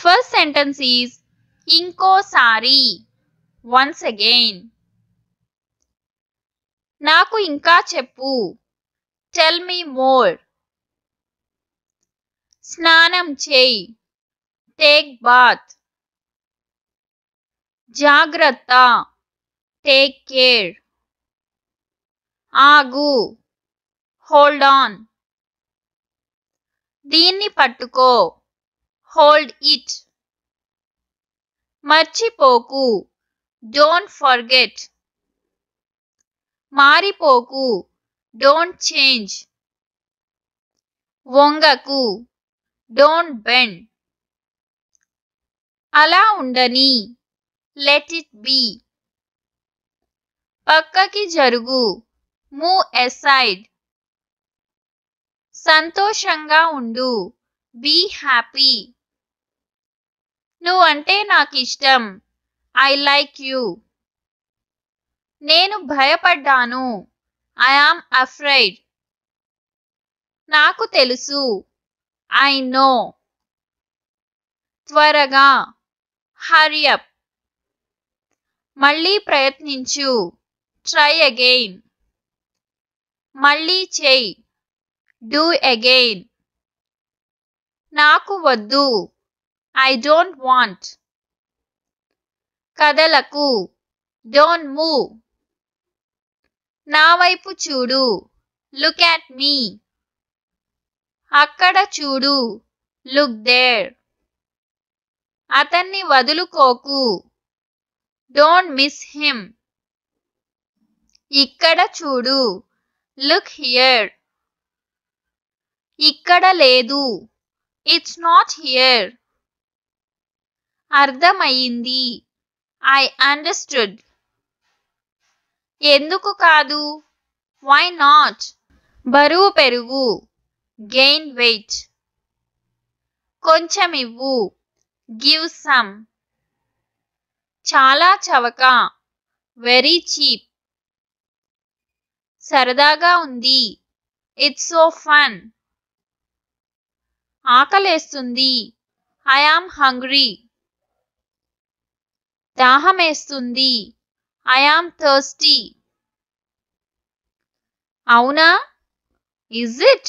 First sentence is ఇంకోసారి, once again. నాకు ఇంకా చెప్పు, tell me more. స్నానం చేయి, take bath. జాగ్రత్త, take care. ఆగు, hold on. దీన్ని పట్టుకో, hold it. మర్చిపోకు, don't forget. మారిపోకు, don't change. వంగకు, don't bend. అలా ఉండని, let it be. పక్కకి జరుగు, move aside. సంతోషంగా ఉండు, be happy. నువ్వంటే నాకిష్టం, I like you. నేను భయపడ్డాను, I am afraid. నాకు తెలుసు, I know. త్వరగా, hurry up. మళ్ళీ ప్రయత్నించు, try again. మళ్ళీ చెయ్యి, do again. నాకు వద్దు, I don't want. కదలకు, don't move. నా వైపు చూడు, look at me. అక్కడ చూడు, look there. అతన్ని వదులుకోకు, don't miss him. ఇక్కడ చూడు, look here. ఇక్కడ లేదు, it's not here. అర్థమయ్యింది, I understood. ఎందుకు కాదు, why not? బరువు పెరుగు, gain weight. కొంచెం ఇవ్వు, give some. చాలా చవక, very cheap. సరదాగా ఉంది, it's so fun. ఆకలేస్తుంది, I am hungry. దాహమేస్తుంది, I am thirsty. అవునా, is it?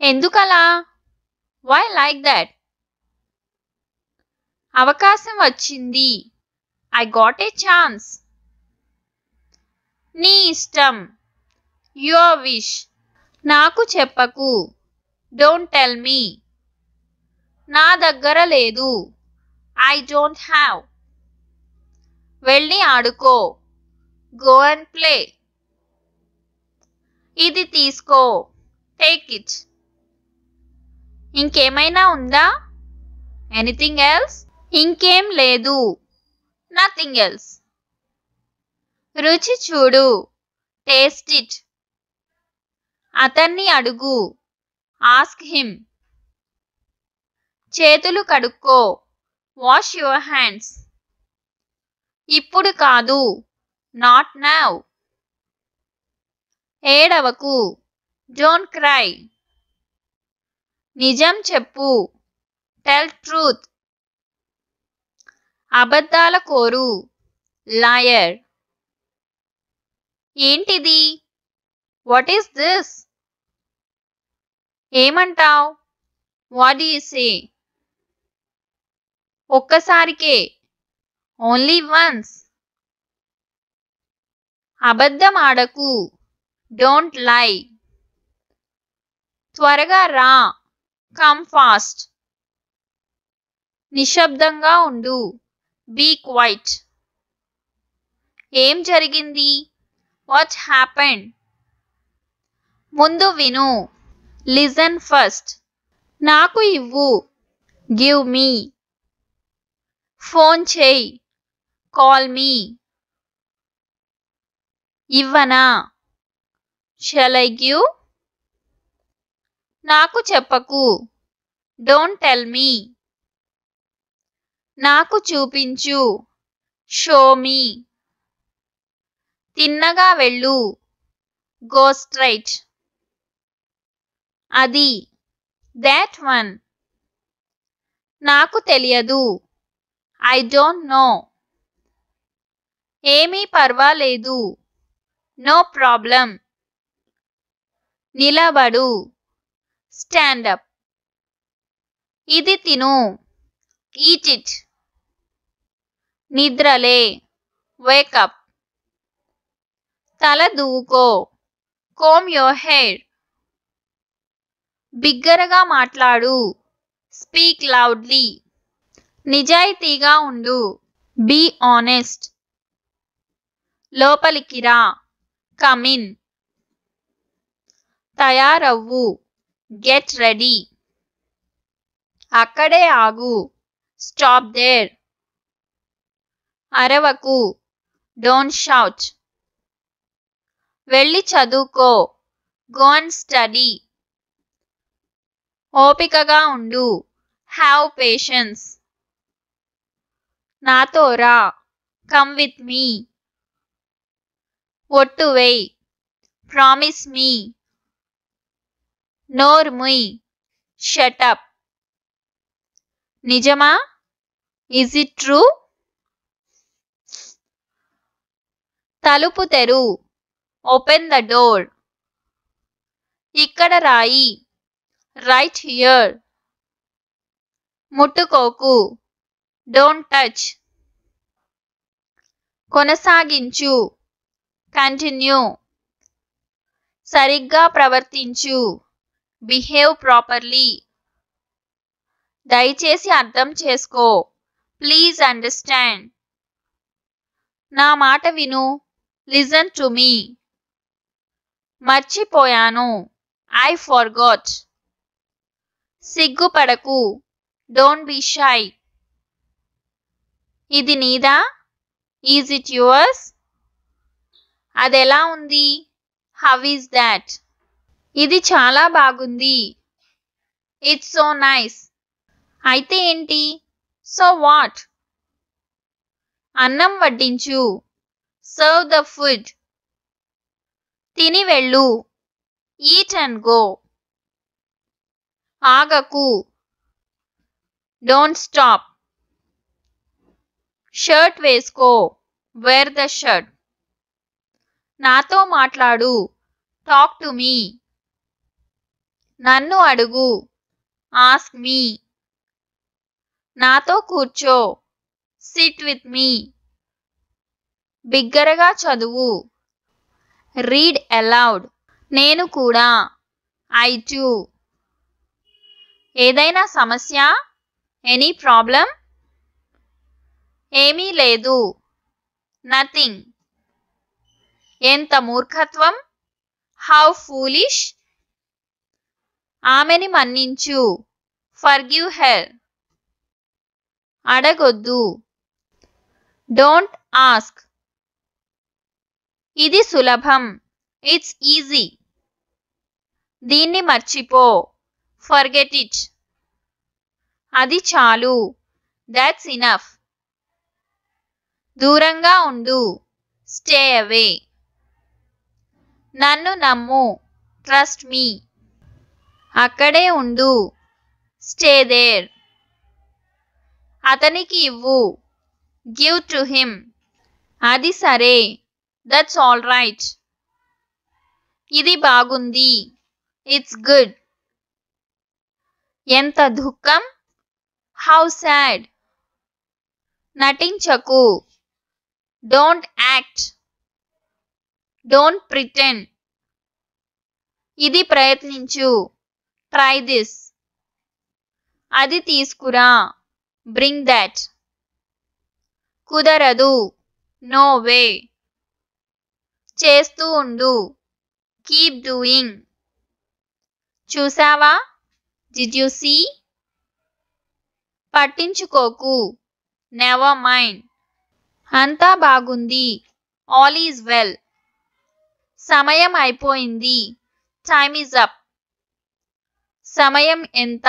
ఎందుకలా, why like that? అవకాశం వచ్చింది, I got a chance. నీ ఇష్టం, your wish. నాకు చెప్పకు, don't tell me. నా దగ్గర లేదు, I don't have. వెళ్ళి ఆడుకో, go and play. ఇది తీసుకో, take it. ఇంకేమైనా ఉందా, anything else? ఇంకేం లేదు, nothing else. రుచి చూడు, taste it. అతన్ని అడుగు, ask him. చేతులు కడుక్కో, wash your hands. ఇప్పుడు కాదు, not now. ఏడవకు, don't cry. నిజం చెప్పు, tell truth. అబద్ధాల కోరు, liar. ఏంటిది, what is this? ఏమంటావ్, what do you say? ఒక్కసారికే, only once. అబద్ధం ఆడకు, don't lie. త్వరగా రా, come fast. నిశ్శబ్దంగా ఉండు, be quiet. ఏం జరిగింది, what happened? ముందు విను, listen first. నాకు ఇవ్వు, give me. ఫోన్ చేయి, call me. ఇవ్వనా, shall I give? నాకు చెప్పకు, don't tell me. నాకు చూపించు, show me. తిన్నగా వెళ్ళు, go straight. అది, that one. నాకు తెలియదు. I don't know. ఏమీ పర్వాలేదు. No problem. నిలబడు. Stand up. ఇది తిను. Eat it. నిద్రలే. Wake up. తల దువ్వుకో. Comb your hair. బిగ్గరగా మాట్లాడు. Speak loudly. నిజాయితీగా ఉండు. Be honest. లోపలికి రా. Come in. తయారవ్వు. Get ready. అక్కడే ఆగు. Stop there. అరవకు. Don't shout. వెళ్ళి చదువుకో. Go and study. ఓపికగా ఉండు. Have patience. నాతో రా. Come with me. ఒట్టు వేయ్. Promise me. నోరు ముయ్. Shut up. నిజమా? Is it true? తలుపు తెరు. Open the door. ఇక్కడ రాయి. Right here. ముట్టుకోకు. Don't touch. కొనసాగించు. Continue. సరిగ్గా ప్రవర్తించు. Behave properly. దయచేసి అర్థం చేసుకో. Please understand. నా మాట విను. Listen to me. మర్చిపోయాను. I forgot. సిగ్గుపడకు. Don't be shy. ఇది నీదా? Is it yours? అదెలా ఉంది? How is that? ఇది చాలా బాగుంది. It's so nice. అయితే ఏంటి? So what? అన్నం వడ్డించు. Serve the food. తిని వెళ్ళు. Eat and go. ఆగకు. Don't stop. Shirt వేసుకో. Wear the shirt. నాతో మాట్లాడు. Talk to me. నన్ను అడుగు. Ask me. నాతో కూర్చో. Sit with me. బిగ్గరగా చదువు. Read aloud. నేను కూడా. I too. ఏదైనా సమస్య? Any problem? ఏమీ లేదు. Nothing. ఎంత మూర్ఖత్వం? How foolish. ఆమెని మన్నించు. Forgive her. అడగొద్దు. Don't ask. ఇది సులభం. It's easy. దీన్ని మర్చిపో. Forget it. అది చాలు. That's enough. దూరంగా ఉండు. Stay away. నన్ను నమ్ము. Trust me. అక్కడే ఉండు. Stay there. అతనికి ఇవ్వు. Give to him. అది సరే. That's all right. ఇది బాగుంది. It's good. ఎంత దుఃఖం? How sad. నటించకు. Don't act. Don't pretend. ఇది ప్రయత్నించు. Try this. అది తీసుకురా. Bring that. కుదరదు. No way. చేస్తూ ఉండు. Keep doing. చూసావా? Did you see? పట్టించుకోకు. Never mind. అంతా బాగుంది. All is well. సమయం అయిపోయింది. Time is up. సమయం ఎంత?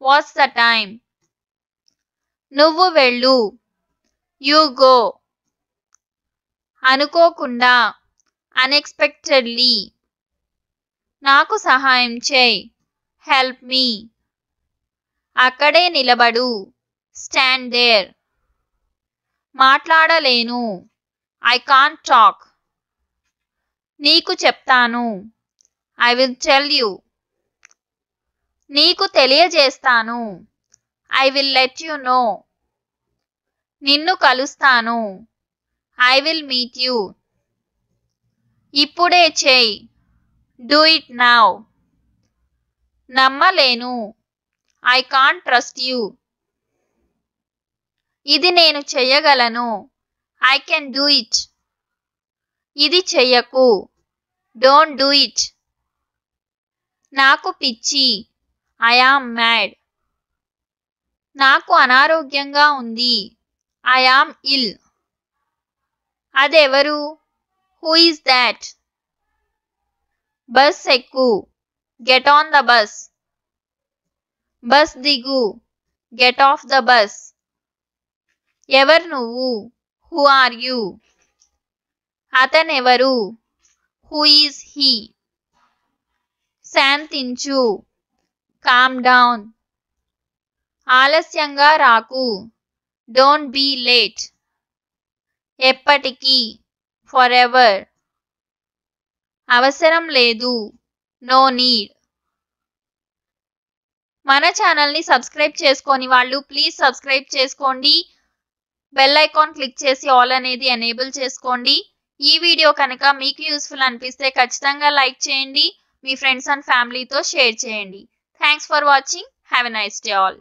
What's the time? నువ్వు వెళ్ళు. You go. అనుకోకుండా. Unexpectedly. నాకు సహాయం చేయి. Help me. అక్కడే నిలబడు. Stand there. మాట్లాడలేను. I can't talk. నీకు చెప్తాను. I will tell you. నీకు తెలియజేస్తాను. I will let you know. నిన్ను కలుస్తాను. I will meet you. ఇప్పుడే చెయ్. Do it now. నమ్మలేను. I can't trust you. ఇది నేను చెయ్యగలను. I can do it. ఇది చెయ్యకు. Don't do it. నాకు పిచ్చి. I am mad. నాకు అనారోగ్యంగా ఉంది. I am ill. అదెవరు? Who is that? బస్ ఎక్కు. Get on the bus. Bus దిగు. Get off the bus. ఎవరు నువ్వు? Who are you? అతనెవరు? Who is he? శాంతించు. Calm down. ఆలస్యంగా రాకు. Don't be late. ఎప్పటికీ. For ever. అవసరం లేదు. No need. మన ఛానల్ని సబ్స్క్రైబ్ చేసుకోని వాళ్ళు ప్లీజ్ సబ్స్క్రైబ్ చేసుకోండి. బెల్ ఐకాన్ క్లిక్ చేసి ఆల్ అనేది ఎనేబుల్ చేసుకోండి. ఈ వీడియో కనుక మీకు యూస్ఫుల్ అనిపిస్తే ఖచ్చితంగా లైక్ చేయండి. మీ ఫ్రెండ్స్ అండ్ ఫ్యామిలీతో షేర్ చేయండి. Thanks for watching. Have a nice day all.